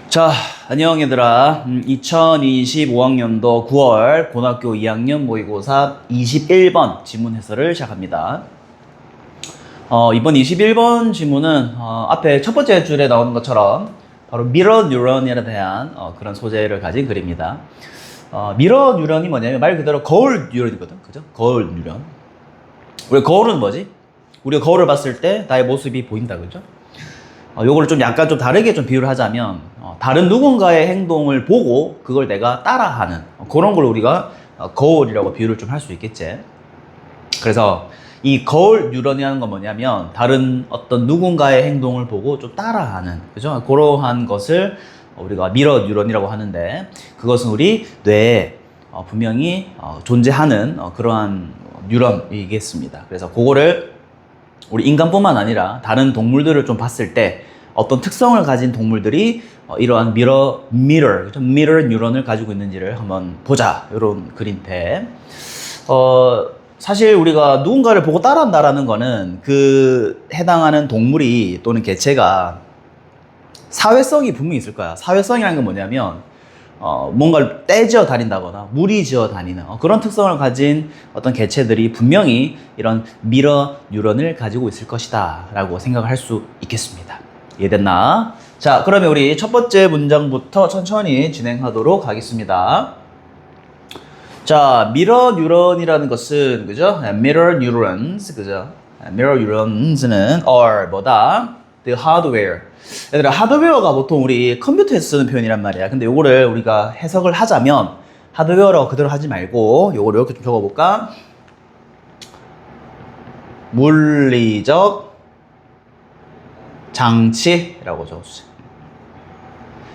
자, 안녕 얘들아. 2025학년도 9월 고등학교 2학년 모의고사 21번 지문 해설을 시작합니다. 이번 21번 지문은 앞에 첫 번째 줄에 나오는 것처럼 바로 미러 뉴런에 대한 그런 소재를 가진 글입니다. 미러 뉴런이 뭐냐면 말 그대로 거울 뉴런이거든. 그죠? 거울 뉴런. 우리 거울은 뭐지? 우리가 거울을 봤을 때 나의 모습이 보인다. 그죠? 요거를 좀 약간 좀 다르게 좀 비유를 하자면 다른 누군가의 행동을 보고 그걸 내가 따라하는 그런 걸 우리가 거울이라고 비유를 좀 할 수 있겠지. 그래서 이 거울 뉴런이라는 건 뭐냐면 다른 어떤 누군가의 행동을 보고 좀 따라하는, 그죠? 그러한 것을 우리가 미러 뉴런이라고 하는데, 그것은 우리 뇌에 분명히 존재하는 그러한 뉴런이겠습니다. 그래서 그거를 우리 인간뿐만 아니라 다른 동물들을 좀 봤을 때 어떤 특성을 가진 동물들이 이러한 미러 뉴런을 가지고 있는지를 한번 보자. 이런 그림태. 사실 우리가 누군가를 보고 따라한다라는 거는 그 해당하는 동물이 또는 개체가 사회성이 분명히 있을 거야. 사회성이라는 건 뭐냐면 뭔가를 떼지어 다닌다거나 무리지어 다니는 그런 특성을 가진 어떤 개체들이 분명히 이런 미러 뉴런을 가지고 있을 것이다 라고 생각을 할 수 있겠습니다. 이해됐나? 자, 그러면 우리 첫 번째 문장부터 천천히 진행하도록 하겠습니다. 자, 미러 뉴런이라는 것은, 그죠? Mirror neurons, 그죠? Mirror neurons는 are 뭐다? The hardware. 얘들아, 하드웨어가 보통 우리 컴퓨터에서 쓰는 표현이란 말이야. 근데 요거를 우리가 해석을 하자면 하드웨어라고 그대로 하지 말고 요거를 이렇게 좀 적어볼까? 물리적 장치라고 적어주세요.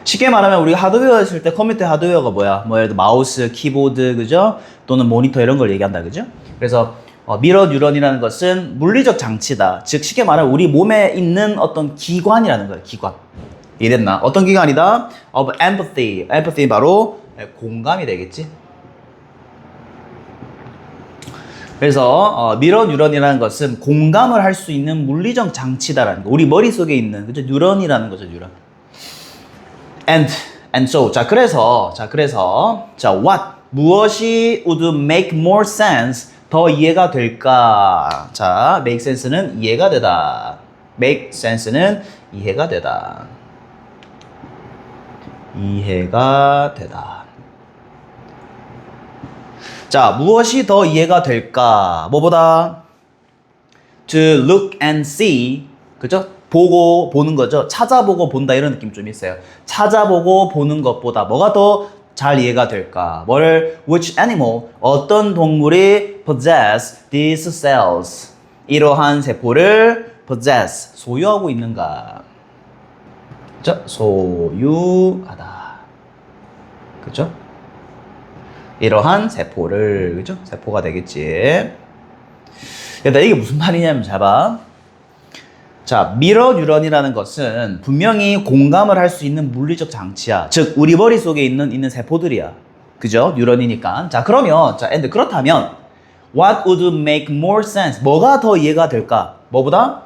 쉽게 말하면 우리가 하드웨어 했을 때 컴퓨터 하드웨어가 뭐야? 뭐 예를 들어 마우스, 키보드, 그죠? 또는 모니터 이런 걸 얘기한다, 그죠? 그래서 미러 뉴런이라는 것은 물리적 장치다. 즉 쉽게 말하면 우리 몸에 있는 어떤 기관이라는 거예요. 기관. 이해됐나? 어떤 기관이다? Of empathy. empathy 바로 공감이 되겠지. 그래서 미러 뉴런이라는 것은 공감을 할 수 있는 물리적 장치다라는 거. 우리 머릿속에 있는, 그죠? 뉴런이라는 거죠, 뉴런. And so. 자, 그래서 what? 무엇이 would make more sense? 더 이해가 될까? 자, make sense는 이해가 되다. make sense는 이해가 되다. 이해가 되다. 자, 무엇이 더 이해가 될까? 뭐보다? To look and see. 그죠? 보고 보는 거죠. 찾아보고 본다 이런 느낌 좀 있어요. 찾아보고 보는 것보다 뭐가 더 잘 이해가 될까? 뭐를 which animal 어떤 동물이 possess these cells 이러한 세포를 possess 소유하고 있는가? 그죠? 소유하다. 그죠? 이러한 세포를, 그죠? 세포가 되겠지. 근데 이게 무슨 말이냐면 잘 봐. 자, 미러 뉴런이라는 것은 분명히 공감을 할 수 있는 물리적 장치야. 즉, 우리 머릿속에 있는 세포들이야. 그죠? 뉴런이니까. 자, 그러면, and 그렇다면, what would make more sense? 뭐가 더 이해가 될까? 뭐보다?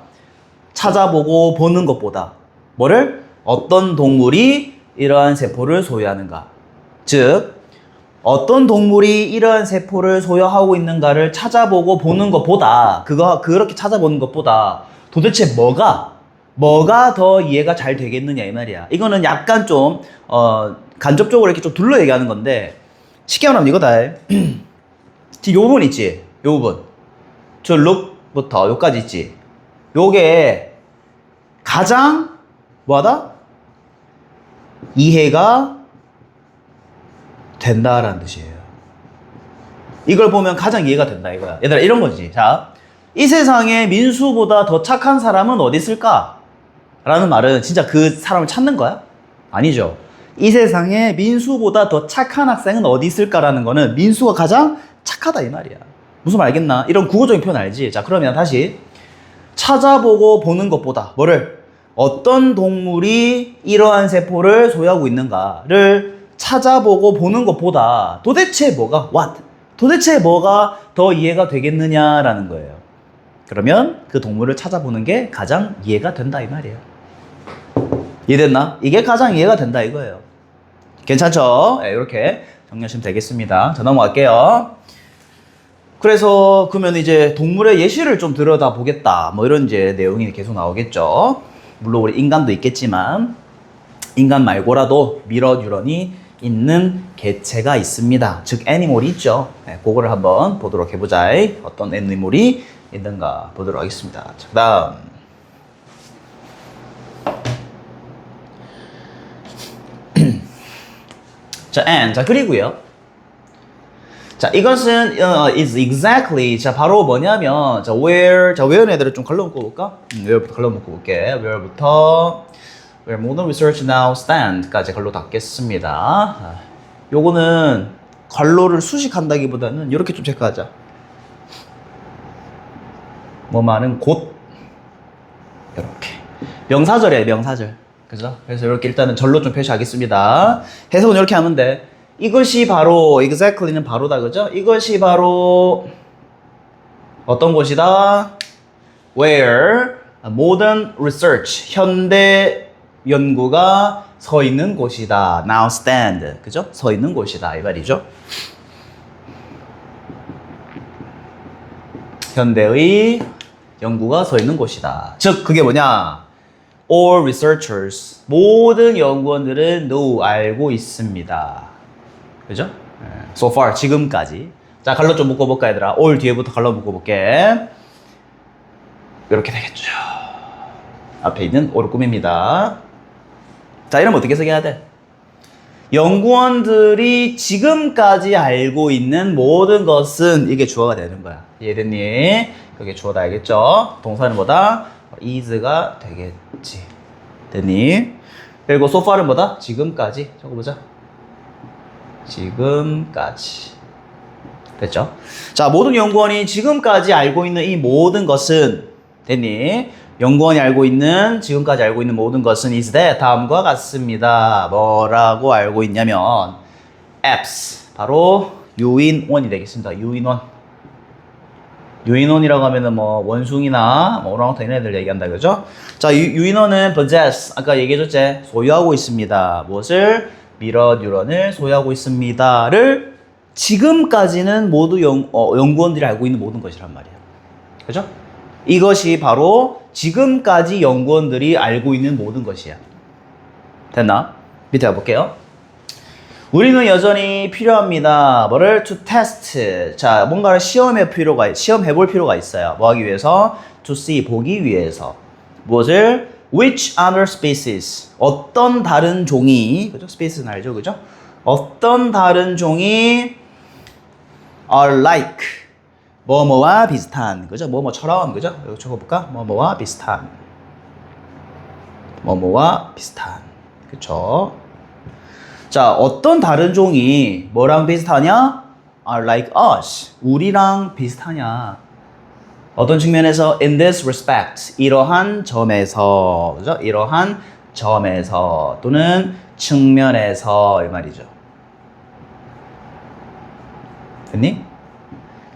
찾아보고 보는 것보다. 뭐를? 어떤 동물이 이러한 세포를 소유하는가? 즉, 어떤 동물이 이러한 세포를 소유하고 있는가를 찾아보고 보는 것보다, 그렇게 찾아보는 것보다, 도대체 뭐가 더 이해가 잘 되겠느냐 이 말이야. 이거는 약간 좀 간접적으로 이렇게 좀 둘러 얘기하는 건데 쉽게 말하면 이거다. 지금 요 부분 있지? 요 부분 저 look부터 요까지 있지? 요게 가장 뭐하다? 이해가 된다라는 뜻이에요. 이걸 보면 가장 이해가 된다 이거야. 얘들아 이런 거지. 자, 이 세상에 민수보다 더 착한 사람은 어디 있을까? 라는 말은 진짜 그 사람을 찾는 거야? 아니죠. 이 세상에 민수보다 더 착한 학생은 어디 있을까라는 거는 민수가 가장 착하다 이 말이야. 무슨 말 알겠나? 이런 국어적인 표현 알지? 자, 그러면 다시 찾아보고 보는 것보다 뭐를? 어떤 동물이 이러한 세포를 소유하고 있는가를 찾아보고 보는 것보다 도대체 뭐가? what? 도대체 뭐가 더 이해가 되겠느냐라는 거예요. 그러면 그 동물을 찾아보는 게 가장 이해가 된다 이 말이에요. 이해됐나? 이게 가장 이해가 된다 이거예요. 괜찮죠? 네, 이렇게 정리하시면 되겠습니다. 자, 넘어갈게요. 그래서 그러면 이제 동물의 예시를 좀 들여다 보겠다. 뭐 이런 이제 내용이 계속 나오겠죠. 물론 우리 인간도 있겠지만 인간 말고라도 미러 뉴런이 있는 개체가 있습니다. 즉 애니몰이 있죠. 네, 그거를 한번 보도록 해보자. 어떤 애니몰이 있는가 보도록 하겠습니다. 자, 그다음 자, and 자 그리고요. 자, 이것은 is exactly 자 바로 뭐냐면 자 where 자 where 애들을 좀 걸러 묶어 볼까? where부터 걸러 묶어 볼게. where부터 where modern research now stand까지 걸로 닫겠습니다. 요거는 걸로를 수식한다기보다는 이렇게 좀 체크하자. 뭐 말은 곧 이렇게 명사절이에요, 명사절. 그죠? 그래서 이렇게 일단은 절로 좀 표시하겠습니다. 해석은 이렇게 하면 돼. 이것이 바로 exactly는 바로다, 그죠? 이것이 바로 어떤 곳이다? Where modern research 현대 연구가 서 있는 곳이다. Now stand, 그죠? 서 있는 곳이다 이 말이죠. 현대의 연구가 서 있는 곳이다. 즉 그게 뭐냐? All researchers 모든 연구원들은 know 알고 있습니다. 그죠? So far 지금까지. 자 갈로 좀 묶어볼까 얘들아. all 뒤에부터 갈로 묶어볼게. 이렇게 되겠죠. 앞에 있는 all을 꾸밉니다. 자 이러면 어떻게 해석해야 돼? 연구원들이 지금까지 알고 있는 모든 것은 이게 주어가 되는 거야. 이해됐니? 그게 주어다 알겠죠? 동사는 뭐다? is가 되겠지. 됐니? 그리고 so far은 뭐다? 지금까지. 적어보자. 지금까지. 됐죠? 자, 모든 연구원이 지금까지 알고 있는 이 모든 것은 됐니? 연구원이 알고 있는 지금까지 알고 있는 모든 것은 is that 다음과 같습니다. 뭐라고 알고 있냐면 apps 바로 유인원이 되겠습니다. 유인원. 유인원이라고 하면은 뭐 원숭이나 뭐 오랑우탄 이런 애들 얘기한다 그죠? 자, 유인원은 possess 아까 얘기해줬지? 소유하고 있습니다. 무엇을? 미러 뉴런을 소유하고 있습니다를 지금까지는 모두 연구원들이 알고 있는 모든 것이란 말이에요. 그죠? 이것이 바로 지금까지 연구원들이 알고 있는 모든 것이야. 됐나? 밑에 가볼게요. 우리는 여전히 필요합니다. 뭐를? To test. 자, 뭔가를 시험해볼 필요가 있어요. 뭐 하기 위해서? To see, 보기 위해서. 무엇을? Which other species? 어떤 다른 종이, 그죠? 스페이스는 알죠, 그죠? 어떤 다른 종이 are like 뭐뭐와 비슷한, 그죠? 뭐뭐처럼, 그죠? 여기 적어볼까? 뭐뭐와 비슷한. 뭐뭐와 비슷한. 그쵸? 자, 어떤 다른 종이 뭐랑 비슷하냐? are like us. 우리랑 비슷하냐? 어떤 측면에서 in this respect. 이러한 점에서. 그죠? 이러한 점에서 또는 측면에서 이 말이죠. 됐니?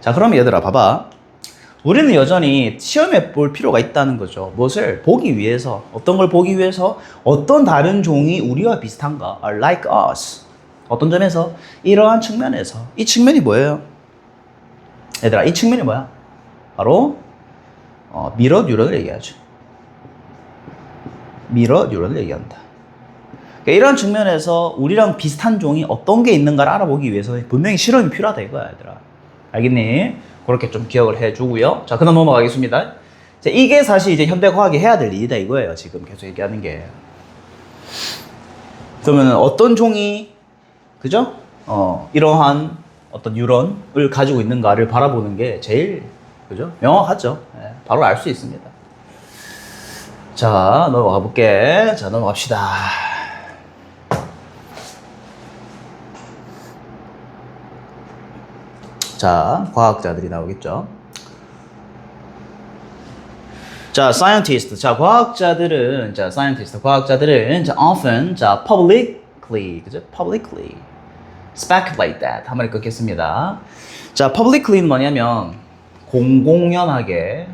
자, 그럼 얘들아 봐봐. 우리는 여전히 시험해 볼 필요가 있다는 거죠. 무엇을? 보기 위해서. 어떤 걸 보기 위해서? 어떤 다른 종이 우리와 비슷한가? are like us. 어떤 점에서? 이러한 측면에서. 이 측면이 뭐예요? 얘들아, 이 측면이 뭐야? 바로 미러 뉴런을 얘기하죠. 미러 뉴런을 얘기한다. 그러니까 이런 측면에서 우리랑 비슷한 종이 어떤 게 있는가를 알아보기 위해서는 분명히 실험이 필요하다 이거야, 얘들아. 알겠니? 그렇게 좀 기억을 해주고요. 자, 그다음 넘어가겠습니다. 자, 이게 사실 이제 현대 과학이 해야 될 일이다 이거예요. 지금 계속 얘기하는 게. 그러면 어떤 종이, 그죠? 이러한 어떤 뉴런을 가지고 있는가를 바라보는 게 제일, 그죠? 명확하죠. 네, 바로 알 수 있습니다. 자, 넘어가 볼게. 자, 넘어갑시다. 자, 과학자들이 나오겠죠. 자, scientist. 자, 과학자들은 often, publicly, 그죠? publicly speculate that. 한 마리 끊겠습니다. 자, publicly는 뭐냐면, 공공연하게,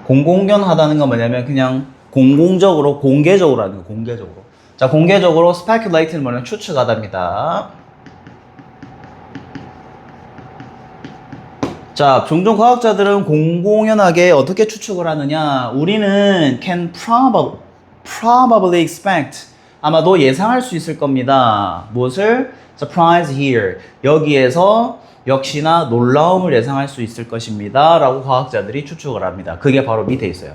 공공연하다는 건 뭐냐면 그냥 공공적으로, 공개적으로 하는 거, 공개적으로. 자, 공개적으로 speculate는 뭐냐면 추측하답니다. 자, 종종 과학자들은 공공연하게 어떻게 추측을 하느냐. 우리는 can probably expect. 아마도 예상할 수 있을 겁니다. 무엇을? surprise here. 여기에서 역시나 놀라움을 예상할 수 있을 것입니다. 라고 과학자들이 추측을 합니다. 그게 바로 밑에 있어요.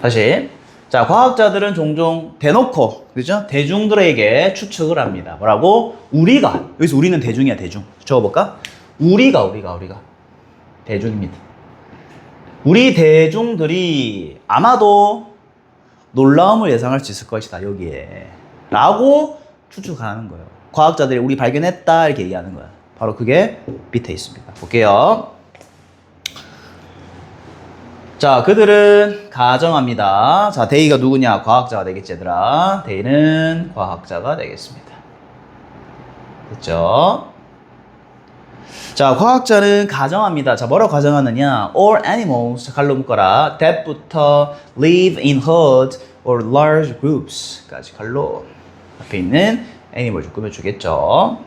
다시. 자, 과학자들은 종종 대놓고, 그죠? 대중들에게 추측을 합니다. 뭐라고? 우리가. 여기서 우리는 대중이야, 대중. 적어볼까? 우리가. 대중입니다. 우리 대중들이 아마도 놀라움을 예상할 수 있을 것이다, 여기에. 라고 추측하는 거예요. 과학자들이 우리 발견했다, 이렇게 얘기하는 거야. 바로 그게 밑에 있습니다. 볼게요. 자, 그들은 가정합니다. 자, 데이가 누구냐? 과학자가 되겠지, 얘들아. 데이는 과학자가 되겠습니다. 됐죠? 자, 과학자는 가정합니다. 자, 뭐라고 가정하느냐? All animals, 자, 갈로 묶어라. that부터 live in herds or large groups 까지 갈로. 앞에 있는 animal 좀 꾸며주겠죠.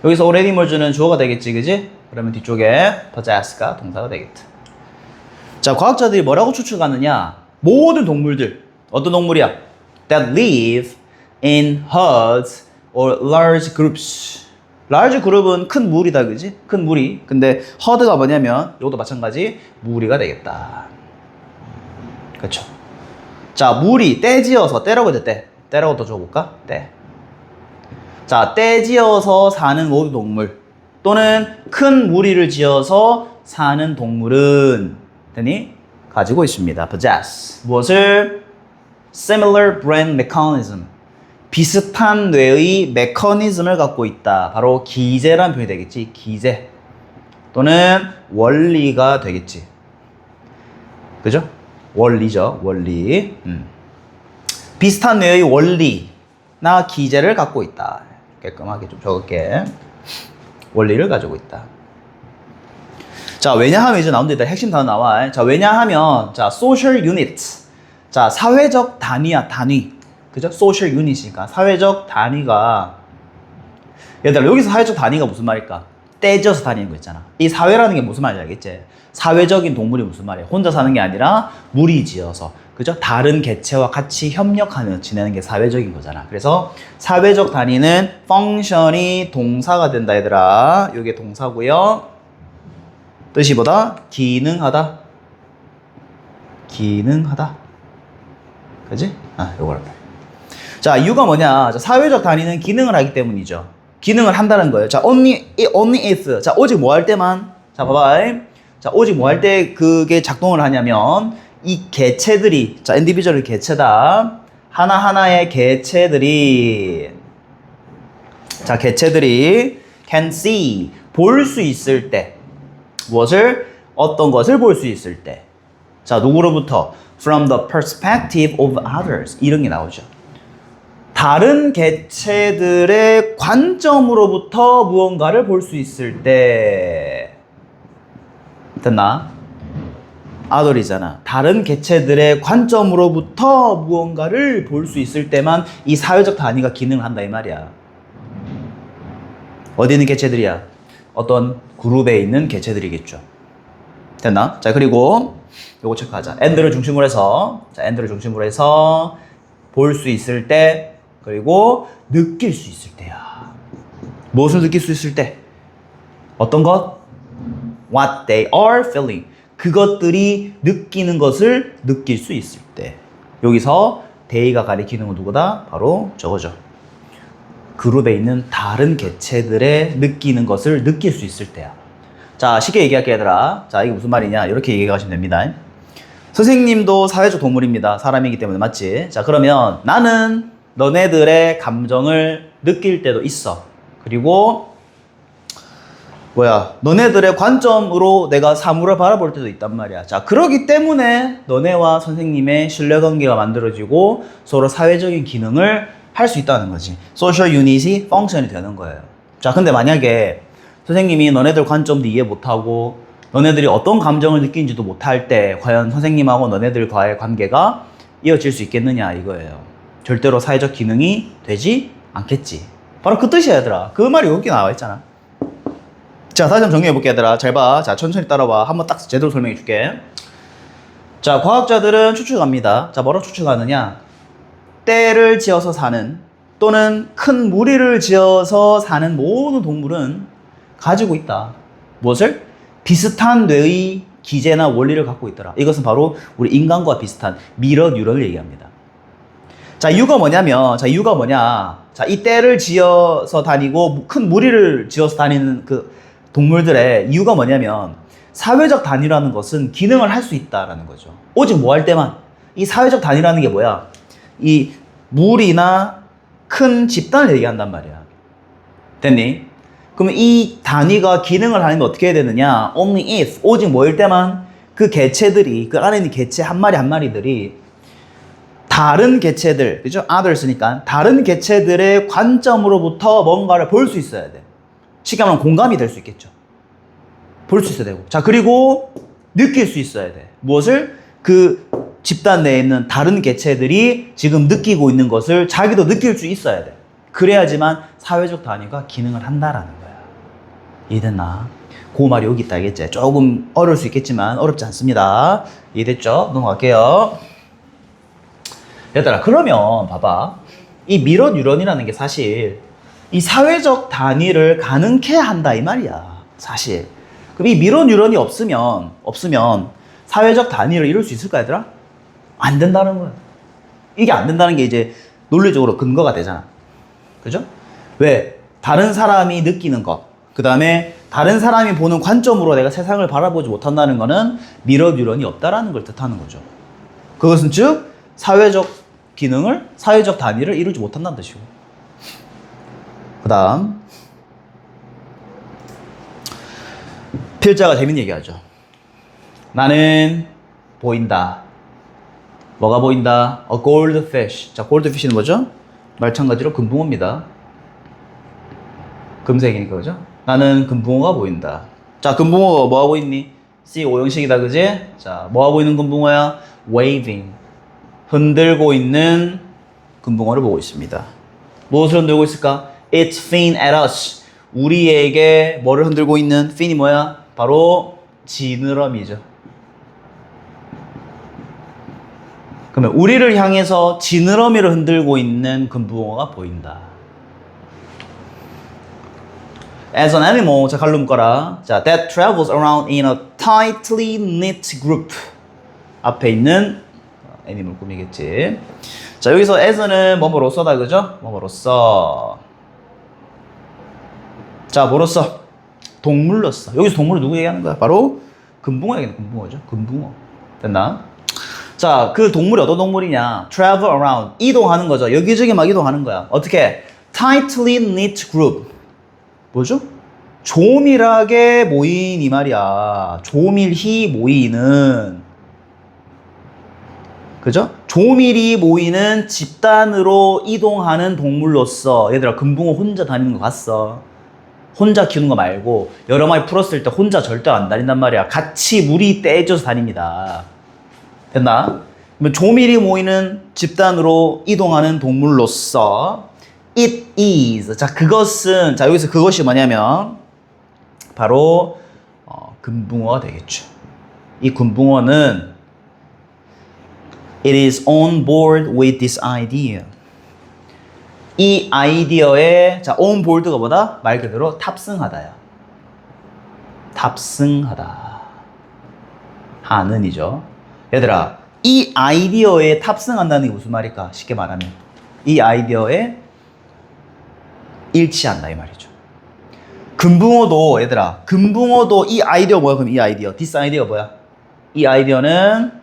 여기서 all animals는 주어가 되겠지, 그지? 그러면 뒤쪽에 possess가 동사가 되겠다. 자, 과학자들이 뭐라고 추측하느냐? 모든 동물들, 어떤 동물이야? that live in herds or large groups. large 그룹은 큰 무리다, 그지? 큰 무리. 근데 herd가 뭐냐면 이것도 마찬가지 무리가 되겠다. 그렇죠? 자, 무리, 떼지어서, 떼라고 했을 때, 떼라고 또 줘볼까? 떼. 자, 떼지어서 사는 모든 동물 또는 큰 무리를 지어서 사는 동물은 되니 가지고 있습니다. possess. 무엇을? similar brain mechanism. 비슷한 뇌의 메커니즘을 갖고 있다. 바로 기제란 표현이 되겠지. 기제. 또는 원리가 되겠지. 그죠? 원리죠. 원리. 비슷한 뇌의 원리나 기제를 갖고 있다. 깔끔하게 좀 적을게. 원리를 가지고 있다. 자, 왜냐하면 이제 나온 데다 핵심 단어 나와. 자, 왜냐하면 자, social unit. 자, 사회적 단위야, 단위. 그죠? social unit이니까 사회적 단위가, 얘들아 여기서 사회적 단위가 무슨 말일까? 떼져서 다니는 거 있잖아. 이 사회라는 게 무슨 말인지 알겠지? 사회적인 동물이 무슨 말이야? 혼자 사는 게 아니라 무리지어서, 그죠? 다른 개체와 같이 협력하며 지내는 게 사회적인 거잖아. 그래서 사회적 단위는 function이 동사가 된다, 얘들아. 이게 동사고요. 뜻이 뭐다? 기능하다. 기능하다. 그지? 아, 요거를. 자, 이유가 뭐냐? 자, 사회적 단위는 기능을 하기 때문이죠. 기능을 한다는 거예요. 자, only if. 자, 오직 뭐 할 때만. 자, 봐봐. 자, 오직 뭐 할 때 그게 작동을 하냐면, 이 개체들이, 자, 인디비주얼 개체다. 하나하나의 개체들이, 자, 개체들이 can see, 볼 수 있을 때. 무엇을? 어떤 것을 볼 수 있을 때. 자, 누구로부터? From the perspective of others. 이런 게 나오죠. 다른 개체들의 관점으로부터 무언가를 볼 수 있을 때. 됐나? other이잖아. 다른 개체들의 관점으로부터 무언가를 볼 수 있을 때만 이 사회적 단위가 기능을 한다, 이 말이야. 어디 있는 개체들이야? 어떤 그룹에 있는 개체들이겠죠. 됐나? 자, 그리고 요거 체크하자. and를 중심으로 해서, 자, and를 중심으로 해서 볼 수 있을 때, 그리고 느낄 수 있을 때야. 무엇을 느낄 수 있을 때? 어떤 것? What they are feeling. 그것들이 느끼는 것을 느낄 수 있을 때. 여기서 they가 가리키는 건 누구다? 바로 저거죠. 그룹에 있는 다른 개체들의 느끼는 것을 느낄 수 있을 때야. 자, 쉽게 얘기할게, 얘들아. 자, 이게 무슨 말이냐? 이렇게 얘기하시면 됩니다. 선생님도 사회적 동물입니다. 사람이기 때문에, 맞지? 자, 그러면 나는 너네들의 감정을 느낄 때도 있어. 그리고 너네들의 관점으로 내가 사물을 바라볼 때도 있단 말이야. 자, 그러기 때문에 너네와 선생님의 신뢰관계가 만들어지고 서로 사회적인 기능을 할 수 있다는 거지. 소셜 유닛이 펑션이 되는 거예요. 자, 근데 만약에 선생님이 너네들 관점도 이해 못하고 너네들이 어떤 감정을 느끼는지도 못할 때 과연 선생님하고 너네들과의 관계가 이어질 수 있겠느냐 이거예요. 절대로 사회적 기능이 되지 않겠지. 바로 그 뜻이야 얘들아. 그 말이 여기 나와 있잖아. 자, 다시 한번 정리해볼게 얘들아. 잘 봐. 자, 천천히 따라와. 한번 딱 제대로 설명해줄게. 자, 과학자들은 추측합니다. 자, 뭐라고 추측하느냐? 떼를 지어서 사는 또는 큰 무리를 지어서 사는 모든 동물은 가지고 있다. 무엇을? 비슷한 뇌의 기제나 원리를 갖고 있더라. 이것은 바로 우리 인간과 비슷한 미러 뉴런을 얘기합니다. 자, 이유가 뭐냐면, 자, 이 떼를 지어서 다니고 큰 무리를 지어서 다니는 그 동물들의 이유가 뭐냐면, 사회적 단위라는 것은 기능을 할 수 있다라는 거죠. 오직 뭐 할 때만. 이 사회적 단위라는 게 뭐야? 이 무리나 큰 집단을 얘기한단 말이야. 됐니? 그러면 이 단위가 기능을 하려면 어떻게 해야 되느냐? Only if, 오직 뭐일 때만 그 개체들이, 그 안에 있는 개체 한 마리 한 마리들이 다른 개체들, 그죠? others니까 다른 개체들의 관점으로부터 뭔가를 볼 수 있어야 돼. 쉽게 말하면 공감이 될 수 있겠죠. 볼 수 있어야 되고. 자, 그리고 느낄 수 있어야 돼. 무엇을? 그 집단 내에 있는 다른 개체들이 지금 느끼고 있는 것을 자기도 느낄 수 있어야 돼. 그래야지만 사회적 단위가 기능을 한다라는 거야. 이해됐나? 그 말이 여기 있다, 알겠지? 조금 어려울 수 있겠지만 어렵지 않습니다. 이해됐죠? 넘어갈게요. 얘들아, 그러면 봐봐. 이 미러 뉴런이라는 게 사실 이 사회적 단위를 가능케 한다 이 말이야. 사실. 그럼 이 미러 뉴런이 없으면 사회적 단위를 이룰 수 있을까 얘들아? 안 된다는 거야. 이게 안 된다는 게 이제 논리적으로 근거가 되잖아. 그죠? 왜? 다른 사람이 느끼는 것, 그 다음에 다른 사람이 보는 관점으로 내가 세상을 바라보지 못한다는 거는 미러 뉴런이 없다라는 걸 뜻하는 거죠. 그것은 즉 사회적 기능을, 사회적 단위를 이루지 못한다는 뜻이고. 그 다음 필자가 재밌는 얘기하죠. 나는 보인다. 뭐가 보인다? A goldfish. 자, goldfish는 뭐죠? 마찬가지로 금붕어입니다. 금색이니까, 그죠? 나는 금붕어가 보인다. 자, 금붕어가 뭐 하고 있니? C 오형식이다, 그지? 자, 뭐 하고 있는 금붕어야? Waving. 흔들고 있는 금붕어를 보고 있습니다. 무엇을 흔들고 있을까? It's fin at us. 우리에게 뭐를 흔들고 있는 fin이 뭐야? 바로 지느러미죠. 그러면 우리를 향해서 지느러미를 흔들고 있는 금붕어가 보인다. As an animal, 자, 칼로 묶어라. 자, that travels around in a tightly knit group. 앞에 있는 애니멀 꾸미겠지. 자, 여기서 as는 뭐뭐로써다, 그죠? 뭐뭐로써. 자, 뭐로써? 동물로써. 여기서 동물을 누구 얘기하는 거야? 바로 금붕어 얘기하는 금붕어죠. 금붕어. 됐나? 자, 그 동물이 어떤 동물이냐? travel around. 이동하는 거죠. 여기저기 막 이동하는 거야. 어떻게? tightly knit group. 뭐죠? 조밀하게 모인 이 말이야. 조밀히 모이는. 그죠? 조밀히 모이는 집단으로 이동하는 동물로서. 얘들아, 금붕어 혼자 다니는 거 봤어? 혼자 키우는 거 말고 여러 마리 풀었을 때 혼자 절대 안 다닌단 말이야. 같이 무리 떼져서 다닙니다. 됐나? 그러면 조밀히 모이는 집단으로 이동하는 동물로서 it is. 자, 그것은, 자, 여기서 그것이 뭐냐면 바로 금붕어가 되겠죠. 이 금붕어는 it is on board with this idea. 이 아이디어에, 자, on board가 뭐다? 말 그대로 탑승하다야. 탑승하다. 하는이죠. 얘들아, 이 아이디어에 탑승한다는 게 무슨 말일까? 쉽게 말하면 이 아이디어에 일치한다 이 말이죠. 금붕어도, 얘들아, 금붕어도 이 아이디어 뭐야? 그럼 이 아이디어, this 아이디어가 뭐야? 이 아이디어는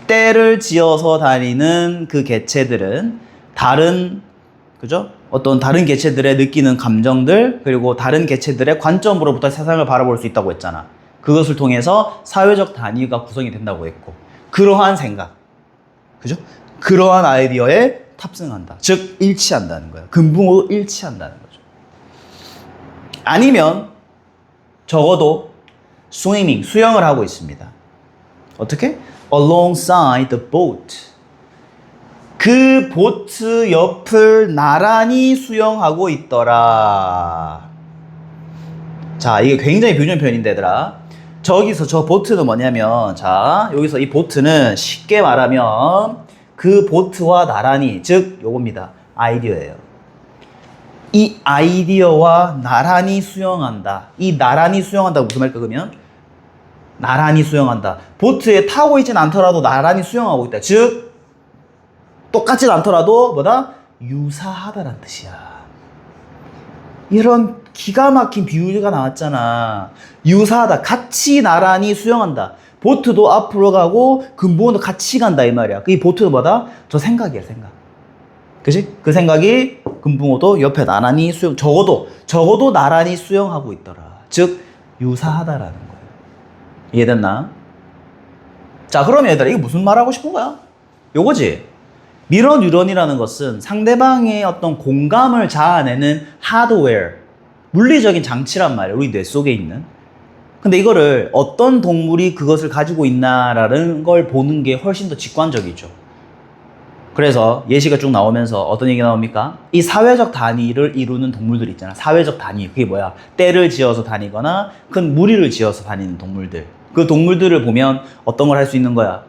떼를 지어서 다니는 그 개체들은 다른, 그죠? 어떤 다른 개체들의 느끼는 감정들, 그리고 다른 개체들의 관점으로부터 세상을 바라볼 수 있다고 했잖아. 그것을 통해서 사회적 단위가 구성이 된다고 했고, 그러한 생각, 그죠? 그러한 아이디어에 탑승한다. 즉, 일치한다는 거야. 금붕어도 일치한다는 거죠. 아니면 적어도 swimming, 수영을 하고 있습니다. 어떻게? alongside the boat. 그 보트 옆을 나란히 수영하고 있더라. 자, 이게 굉장히 표준 표현인데 얘들아. 저기서 저 보트는 뭐냐면, 자, 여기서 이 보트는 쉽게 말하면 그 보트와 나란히, 즉 요겁니다. 아이디어예요. 이 아이디어와 나란히 수영한다. 이 나란히 수영한다가 무슨 말일까 그러면? 나란히 수영한다. 보트에 타고 있진 않더라도 나란히 수영하고 있다. 즉 똑같진 않더라도 뭐다? 유사하다란 뜻이야. 이런 기가 막힌 비유가 나왔잖아. 유사하다. 같이 나란히 수영한다. 보트도 앞으로 가고 금붕어도 같이 간다 이 말이야. 이 보트는 뭐다? 저 생각이야, 생각. 그치? 그 생각이 금붕어도 옆에 나란히 수영, 적어도 나란히 수영하고 있더라. 즉 유사하다라는 거예요. 이해됐나? 자, 그러면 얘들아 이게 무슨 말하고 싶은 거야? 요거지. 미러 뉴런이라는 것은 상대방의 어떤 공감을 자아내는 하드웨어, 물리적인 장치란 말이에요. 우리 뇌 속에 있는. 근데 이거를 어떤 동물이 그것을 가지고 있나라는 걸 보는 게 훨씬 더 직관적이죠. 그래서 예시가 쭉 나오면서 어떤 얘기가 나옵니까? 이 사회적 단위를 이루는 동물들 있잖아. 사회적 단위. 그게 뭐야? 떼를 지어서 다니거나 큰 무리를 지어서 다니는 동물들. 그 동물들을 보면 어떤 걸 할 수 있는 거야?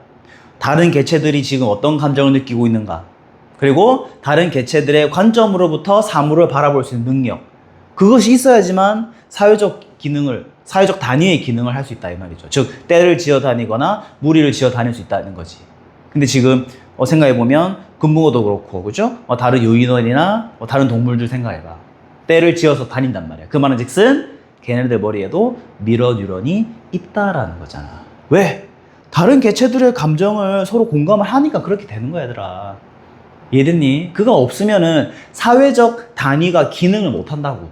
다른 개체들이 지금 어떤 감정을 느끼고 있는가? 그리고 다른 개체들의 관점으로부터 사물을 바라볼 수 있는 능력. 그것이 있어야지만 사회적 단위의 기능을 할 수 있다 이 말이죠. 즉 떼를 지어 다니거나 무리를 지어 다닐 수 있다는 거지. 근데 지금 생각해보면 금붕어도 그렇고 그죠? 다른 요인원이나 다른 동물들 생각해봐. 떼를 지어서 다닌단 말이야. 그 말은 즉슨 걔네들 머리에도 미러 뉴런이 있다라는 거잖아. 왜? 다른 개체들의 감정을 서로 공감을 하니까 그렇게 되는 거야 얘들아. 이해됐니? 그거 없으면은 사회적 단위가 기능을 못한다고.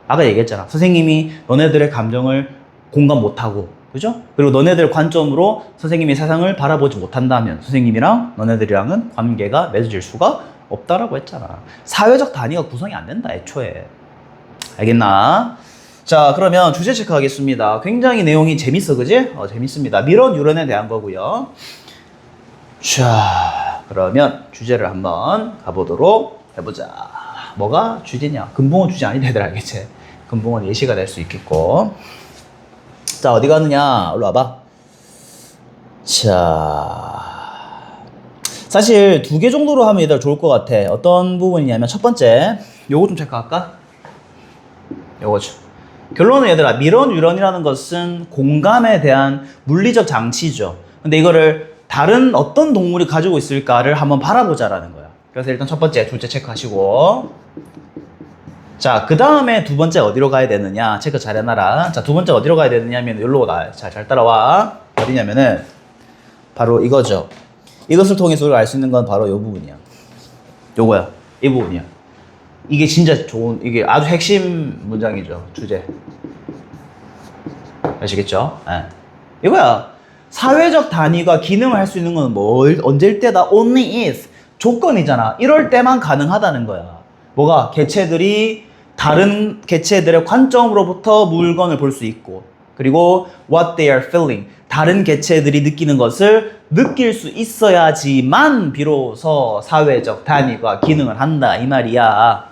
아까 얘기했잖아. 선생님이 너네들의 감정을 공감 못하고 그죠? 그리고 너네들 관점으로 선생님이 세상을 바라보지 못한다면 선생님이랑 너네들이랑은 관계가 맺어질 수가 없다라고 했잖아. 사회적 단위가 구성이 안 된다 애초에. 알겠나? 자, 그러면 주제 체크하겠습니다. 굉장히 내용이 재밌어, 그지? 재밌습니다. 미러 뉴런에 대한 거고요. 자, 그러면 주제를 한번 가보도록 해보자. 뭐가 주제냐? 금붕어 주제 아니다 얘들아, 알겠지? 금붕어는 예시가 될 수 있겠고. 자, 어디 가느냐? 일로 와봐. 자, 사실 2개 정도로 하면 얘들아 좋을 것 같아. 어떤 부분이냐면 첫 번째, 요거 좀 체크할까? 요거죠. 결론은 얘들아, 미러 뉴런이라는 것은 공감에 대한 물리적 장치죠. 근데 이거를 다른 어떤 동물이 가지고 있을까를 한번 바라보자라는 거야. 그래서 일단 첫 번째 주제 체크하시고, 자, 그 다음에 두 번째 어디로 가야 되느냐 체크 잘 해놔라. 자, 두 번째 어디로 가야 되느냐 하면 여기로 나. 잘 따라와. 어디냐면은 바로 이거죠. 이것을 통해서 우리가 알 수 있는 건 바로 이 부분이야. 요거야. 이 부분이야. 이게 진짜 좋은, 이게 아주 핵심 문장이죠. 주제. 아시겠죠? 네. 이거야. 사회적 단위가 기능을 할 수 있는 건 언제일 때다? only if. 조건이잖아. 이럴 때만 가능하다는 거야. 뭐가? 개체들이 다른 개체들의 관점으로부터 물건을 볼 수 있고, 그리고 what they are feeling. 다른 개체들이 느끼는 것을 느낄 수 있어야지만 비로소 사회적 단위가 기능을 한다. 이 말이야.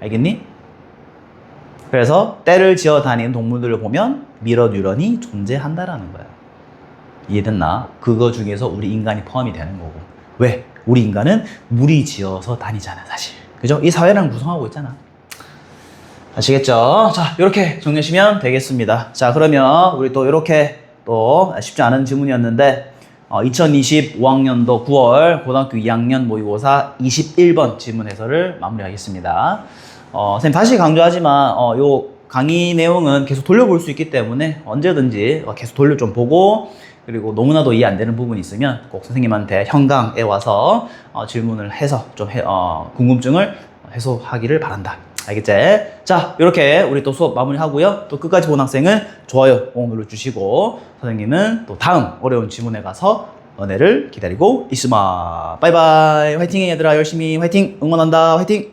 알겠니? 그래서 떼를 지어 다니는 동물들을 보면 미러 뉴런이 존재한다라는 거야. 이해됐나? 그거 중에서 우리 인간이 포함이 되는 거고. 왜? 우리 인간은 무리 지어서 다니잖아 사실. 그죠? 이 사회랑 구성하고 있잖아. 아시겠죠? 자, 이렇게 정리하시면 되겠습니다. 자, 그러면 우리 또 이렇게 또 쉽지 않은 질문이었는데 2025학년도 9월 고등학교 2학년 모의고사 21번 질문 해설을 마무리하겠습니다. 선생님 다시 강조하지만 요 강의 내용은 계속 돌려볼 수 있기 때문에 언제든지 계속 돌려 좀 보고, 그리고 너무나도 이해 안 되는 부분이 있으면 꼭 선생님한테 현강에 와서 질문을 해서 좀 궁금증을 해소하기를 바란다. 알겠지? 자, 이렇게 우리 또 수업 마무리하고요. 또 끝까지 본 학생은 좋아요 꼭 눌러주시고, 선생님은 또 다음 어려운 질문에 가서 은혜를 기다리고 있으마. 바이바이. 화이팅 해 얘들아. 열심히 화이팅. 응원한다. 화이팅.